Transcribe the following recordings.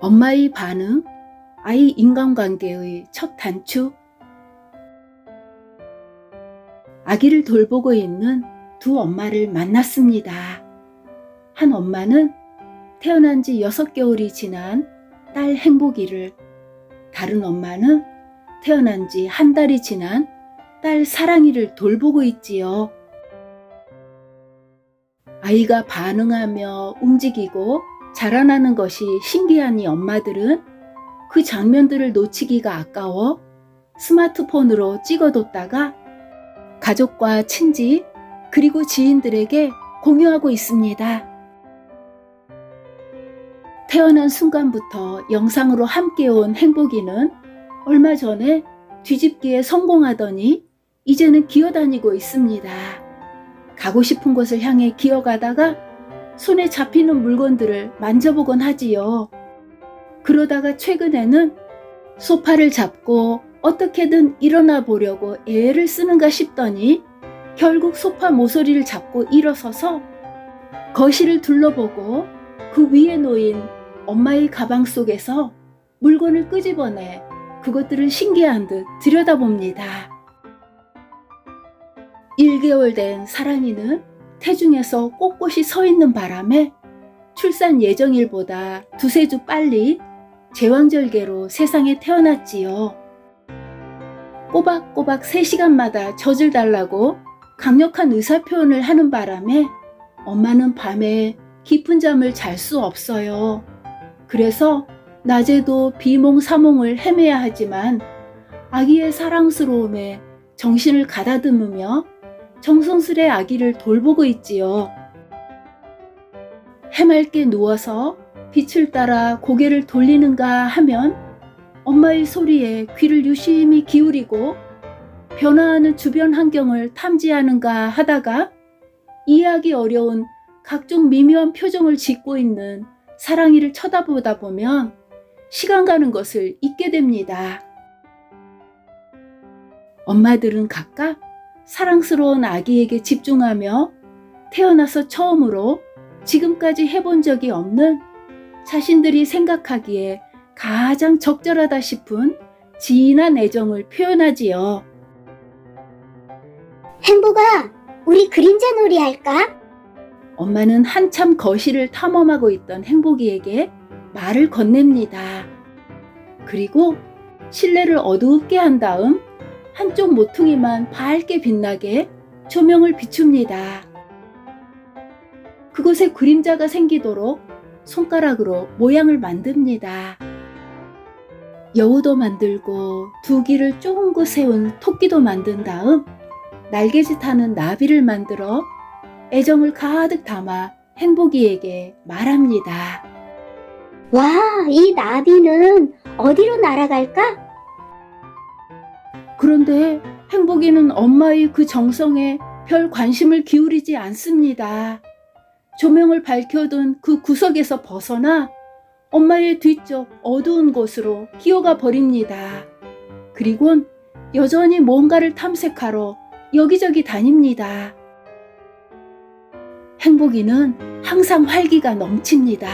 엄마의 반응, 아이 인간관계의 첫 단추. 아기를 돌보고 있는 두 엄마를 만났습니다. 한 엄마는 태어난 지 6개월이 지난 딸 행복이를, 다른 엄마는 태어난 지 한 달이 지난 딸 사랑이를 돌보고 있지요. 아이가 반응하며 움직이고 자라나는 것이 신기한 이 엄마들은 그 장면들을 놓치기가 아까워 스마트폰으로 찍어뒀다가 가족과 친지 그리고 지인들에게 공유하고 있습니다. 태어난 순간부터 영상으로 함께 온 행복이는 얼마 전에 뒤집기에 성공하더니 이제는 기어다니고 있습니다. 가고 싶은 곳을 향해 기어가다가 손에 잡히는 물건들을 만져보곤 하지요. 그러다가 최근에는 소파를 잡고 어떻게든 일어나 보려고 애를 쓰는가 싶더니 결국 소파 모서리를 잡고 일어서서 거실을 둘러보고 그 위에 놓인 엄마의 가방 속에서 물건을 끄집어내 그것들을 신기한 듯 들여다봅니다. 1개월 된 사랑이는 태중에서 꼿꼿이 서 있는 바람에 출산 예정일보다 두세 주 빨리 제왕절개로 세상에 태어났지요. 꼬박꼬박 3시간마다 젖을 달라고 강력한 의사표현을 하는 바람에 엄마는 밤에 깊은 잠을 잘 수 없어요. 그래서 낮에도 비몽사몽을 헤매야 하지만 아기의 사랑스러움에 정신을 가다듬으며 정성스레 아기를 돌보고 있지요. 해맑게 누워서 빛을 따라 고개를 돌리는가 하면 엄마의 소리에 귀를 유심히 기울이고 변화하는 주변 환경을 탐지하는가 하다가 이해하기 어려운 각종 미묘한 표정을 짓고 있는 사랑이를 쳐다보다 보면 시간 가는 것을 잊게 됩니다. 엄마들은 각각 사랑스러운 아기에게 집중하며 태어나서 처음으로 지금까지 해본 적이 없는 자신들이 생각하기에 가장 적절하다 싶은 진한 애정을 표현하지요. 행복아, 우리 그림자 놀이 할까? 엄마는 한참 거실을 탐험하고 있던 행복이에게 말을 건넵니다. 그리고 실내를 어둡게 한 다음 한쪽 모퉁이만 밝게 빛나게 조명을 비춥니다. 그곳에 그림자가 생기도록 손가락으로 모양을 만듭니다. 여우도 만들고 두 귀를 쫑긋 세운 토끼도 만든 다음 날개짓하는 나비를 만들어 애정을 가득 담아 행복이에게 말합니다. 와, 이 나비는 어디로 날아갈까? 그런데 행복이는 엄마의 그 정성에 별 관심을 기울이지 않습니다. 조명을 밝혀둔 그 구석에서 벗어나 엄마의 뒤쪽 어두운 곳으로 기어가 버립니다. 그리곤 여전히 뭔가를 탐색하러 여기저기 다닙니다. 행복이는 항상 활기가 넘칩니다.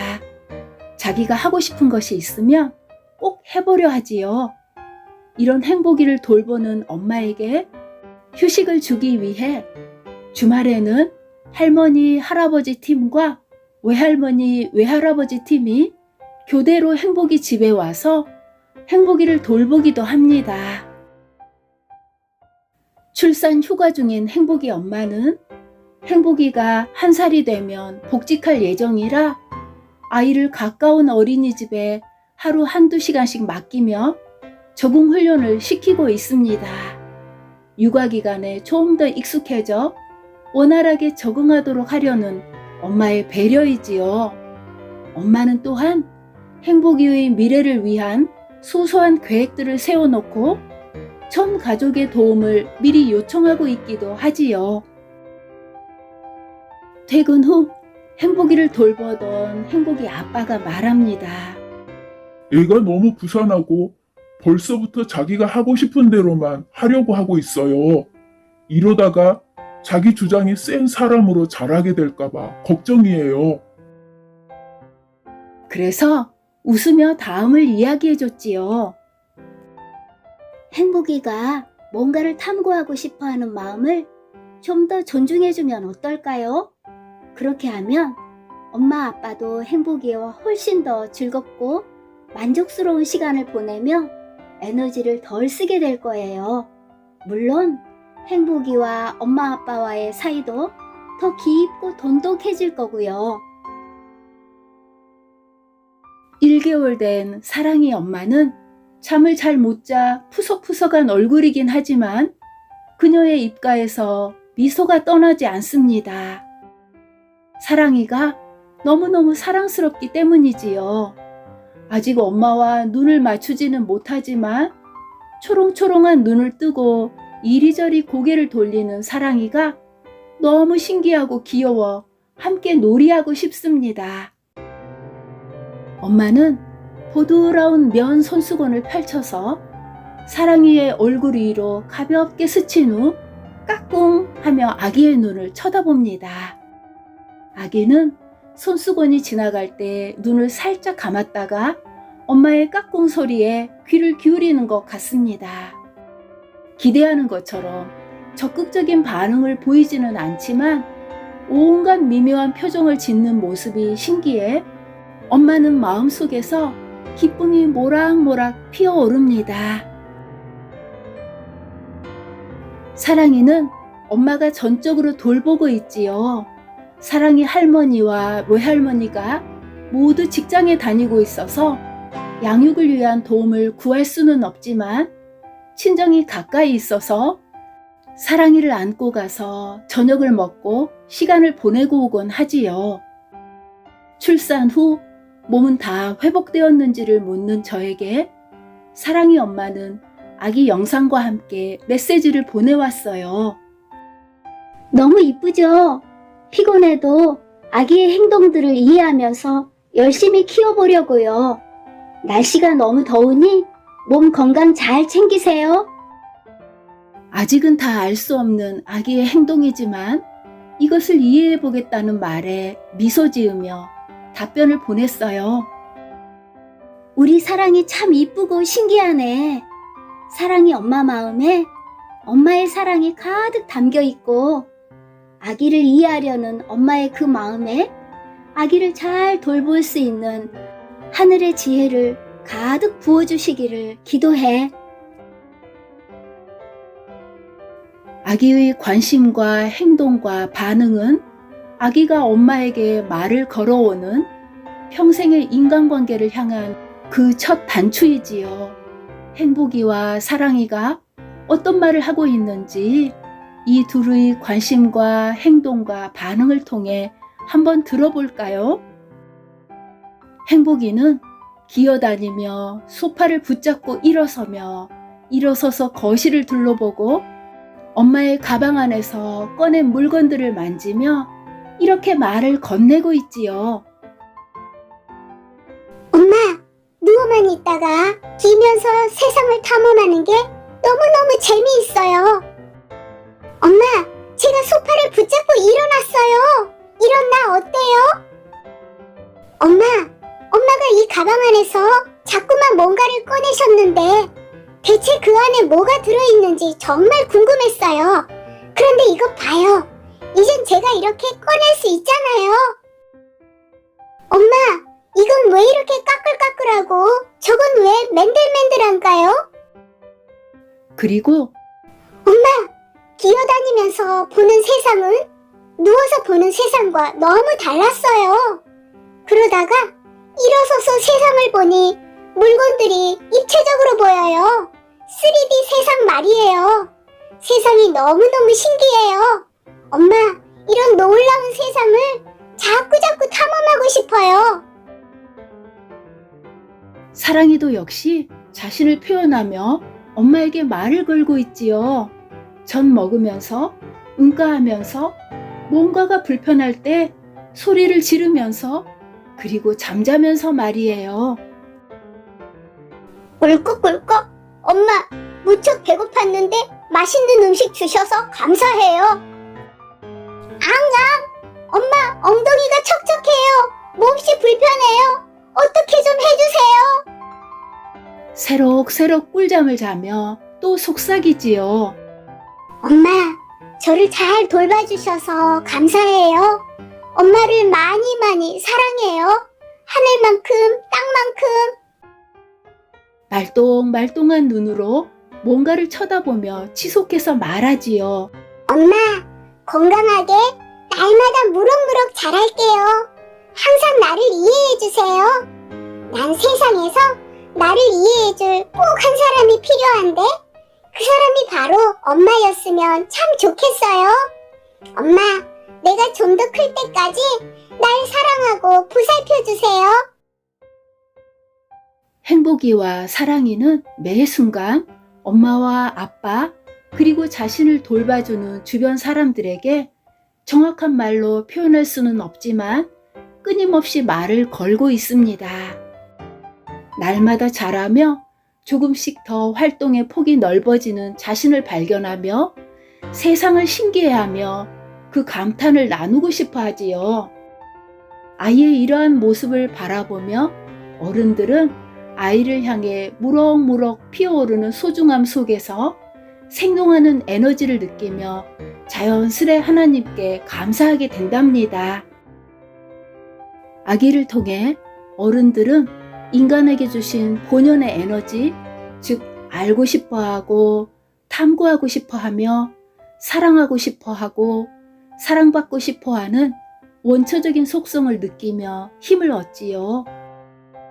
자기가 하고 싶은 것이 있으면 꼭 해보려 하지요. 이런 행복이를 돌보는 엄마에게 휴식을 주기 위해 주말에는 할머니, 할아버지 팀과 외할머니, 외할아버지 팀이 교대로 행복이 집에 와서 행복이를 돌보기도 합니다. 출산 휴가 중인 행복이 엄마는 행복이가 1살이 되면 복직할 예정이라 아이를 가까운 어린이집에 하루 1~2시간씩 맡기며 적응 훈련을 시키고 있습니다. 육아 기간에 좀 더 익숙해져 원활하게 적응하도록 하려는 엄마의 배려이지요. 엄마는 또한 행복이의 미래를 위한 소소한 계획들을 세워놓고 전 가족의 도움을 미리 요청하고 있기도 하지요. 퇴근 후 행복이를 돌보던 행복이 아빠가 말합니다. 애가 너무 부산하고 벌써부터 자기가 하고 싶은 대로만 하려고 하고 있어요. 이러다가 자기 주장이 센 사람으로 자라게 될까봐 걱정이에요. 그래서 웃으며 다음을 이야기해줬지요. 행복이가 뭔가를 탐구하고 싶어하는 마음을 좀 더 존중해주면 어떨까요? 그렇게 하면 엄마 아빠도 행복이와 훨씬 더 즐겁고 만족스러운 시간을 보내며 에너지를 덜 쓰게 될 거예요. 물론 행복이와 엄마 아빠와의 사이도 더 깊고 돈독해질 거고요. 1개월 된 사랑이 엄마는 잠을 잘 못 자 푸석푸석한 얼굴이긴 하지만 그녀의 입가에서 미소가 떠나지 않습니다. 사랑이가 너무너무 사랑스럽기 때문이지요. 아직 엄마와 눈을 맞추지는 못하지만 초롱초롱한 눈을 뜨고 이리저리 고개를 돌리는 사랑이가 너무 신기하고 귀여워 함께 놀이하고 싶습니다. 엄마는 보드라운 면 손수건을 펼쳐서 사랑이의 얼굴 위로 가볍게 스친 후 까꿍 하며 아기의 눈을 쳐다봅니다. 아기는 손수건이 지나갈 때 눈을 살짝 감았다가 엄마의 까꿍 소리에 귀를 기울이는 것 같습니다. 기대하는 것처럼 적극적인 반응을 보이지는 않지만 온갖 미묘한 표정을 짓는 모습이 신기해 엄마는 마음속에서 기쁨이 모락모락 피어오릅니다. 사랑이는 엄마가 전적으로 돌보고 있지요. 사랑이 할머니와 외할머니가 모두 직장에 다니고 있어서 양육을 위한 도움을 구할 수는 없지만 친정이 가까이 있어서 사랑이를 안고 가서 저녁을 먹고 시간을 보내고 오곤 하지요. 출산 후 몸은 다 회복되었는지를 묻는 저에게 사랑이 엄마는 아기 영상과 함께 메시지를 보내왔어요. 너무 이쁘죠? 피곤해도 아기의 행동들을 이해하면서 열심히 키워보려고요. 날씨가 너무 더우니 몸 건강 잘 챙기세요. 아직은 다 알 수 없는 아기의 행동이지만 이것을 이해해 보겠다는 말에 미소 지으며 답변을 보냈어요. 우리 사랑이 참 이쁘고 신기하네. 사랑이 엄마 마음에 엄마의 사랑이 가득 담겨 있고 아기를 이해하려는 엄마의 그 마음에 아기를 잘 돌볼 수 있는 하늘의 지혜를 가득 부어주시기를 기도해. 아기의 관심과 행동과 반응은 아기가 엄마에게 말을 걸어오는 평생의 인간관계를 향한 그 첫 단추이지요. 행복이와 사랑이가 어떤 말을 하고 있는지 이 둘의 관심과 행동과 반응을 통해 한번 들어볼까요? 행복이는 기어다니며 소파를 붙잡고 일어서서 거실을 둘러보고 엄마의 가방 안에서 꺼낸 물건들을 만지며 이렇게 말을 건네고 있지요. 엄마, 누워만 있다가 기면서 세상을 탐험하는 게 너무너무 재미있어요. 엄마, 제가 소파를 붙잡고 일어났어요. 이런 나 어때요? 엄마가 이 가방 안에서 자꾸만 뭔가를 꺼내셨는데 대체 그 안에 뭐가 들어있는지 정말 궁금했어요. 그런데 이것 봐요. 이젠 제가 이렇게 꺼낼 수 있잖아요. 엄마, 이건 왜 이렇게 까끌까끌하고 저건 왜 맨들맨들한가요? 그리고 엄마, 기어다니면서 보는 세상은 누워서 보는 세상과 너무 달랐어요. 그러다가 일어서서 세상을 보니 물건들이 입체적으로 보여요. 3D 세상 말이에요. 세상이 너무너무 신기해요. 엄마, 이런 놀라운 세상을 자꾸자꾸 탐험하고 싶어요. 사랑이도 역시 자신을 표현하며 엄마에게 말을 걸고 있지요. 전 먹으면서, 응가하면서, 뭔가가 불편할 때 소리를 지르면서, 그리고 잠자면서 말이에요. 꿀꺽꿀꺽. 엄마, 무척 배고팠는데 맛있는 음식 주셔서 감사해요. 앙앙. 엄마, 엉덩이가 척척해요. 몹시 불편해요. 어떻게 좀 해주세요. 새록새록 꿀잠을 자며 또 속삭이지요. 엄마, 저를 잘 돌봐주셔서 감사해요. 엄마를 많이 많이 사랑해요. 하늘만큼, 땅만큼. 말똥말똥한 눈으로 뭔가를 쳐다보며 치솟해서 말하지요. 엄마, 건강하게 날마다 무럭무럭 자랄게요. 항상 나를 이해해주세요. 난 세상에서 나를 이해해줄 꼭 한 사람이 필요한데 그 사람이 바로 엄마였으면 참 좋겠어요. 엄마, 내가 좀 더 클 때까지 날 사랑하고 보살펴주세요. 행복이와 사랑이는 매 순간 엄마와 아빠 그리고 자신을 돌봐주는 주변 사람들에게 정확한 말로 표현할 수는 없지만 끊임없이 말을 걸고 있습니다. 날마다 자라며 조금씩 더 활동의 폭이 넓어지는 자신을 발견하며 세상을 신기해하며 그 감탄을 나누고 싶어 하지요. 아이의 이러한 모습을 바라보며 어른들은 아이를 향해 무럭무럭 피어오르는 소중함 속에서 생동하는 에너지를 느끼며 자연스레 하나님께 감사하게 된답니다. 아기를 통해 어른들은 인간에게 주신 본연의 에너지, 즉 알고 싶어하고 탐구하고 싶어하며 사랑하고 싶어하고 사랑받고 싶어하는 원초적인 속성을 느끼며 힘을 얻지요.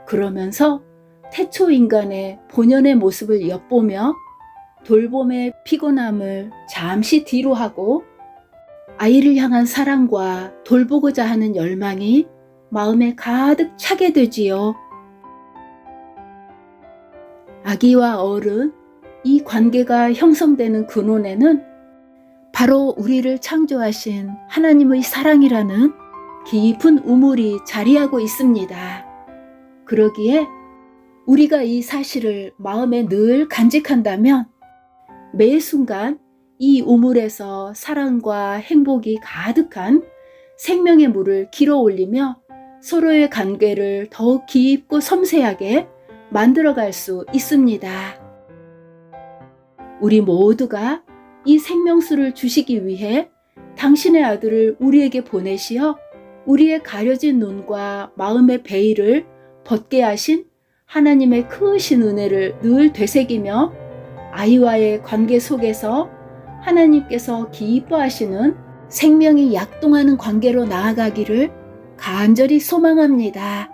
그러면서 태초 인간의 본연의 모습을 엿보며 돌봄의 피곤함을 잠시 뒤로 하고 아이를 향한 사랑과 돌보고자 하는 열망이 마음에 가득 차게 되지요. 아기와 어른, 이 관계가 형성되는 근원에는 바로 우리를 창조하신 하나님의 사랑이라는 깊은 우물이 자리하고 있습니다. 그러기에 우리가 이 사실을 마음에 늘 간직한다면 매 순간 이 우물에서 사랑과 행복이 가득한 생명의 물을 길어 올리며 서로의 관계를 더욱 깊고 섬세하게 만들어갈 수 있습니다. 우리 모두가 이 생명수를 주시기 위해 당신의 아들을 우리에게 보내시어 우리의 가려진 눈과 마음의 베일을 벗게 하신 하나님의 크신 은혜를 늘 되새기며 아이와의 관계 속에서 하나님께서 기뻐하시는 생명이 약동하는 관계로 나아가기를 간절히 소망합니다.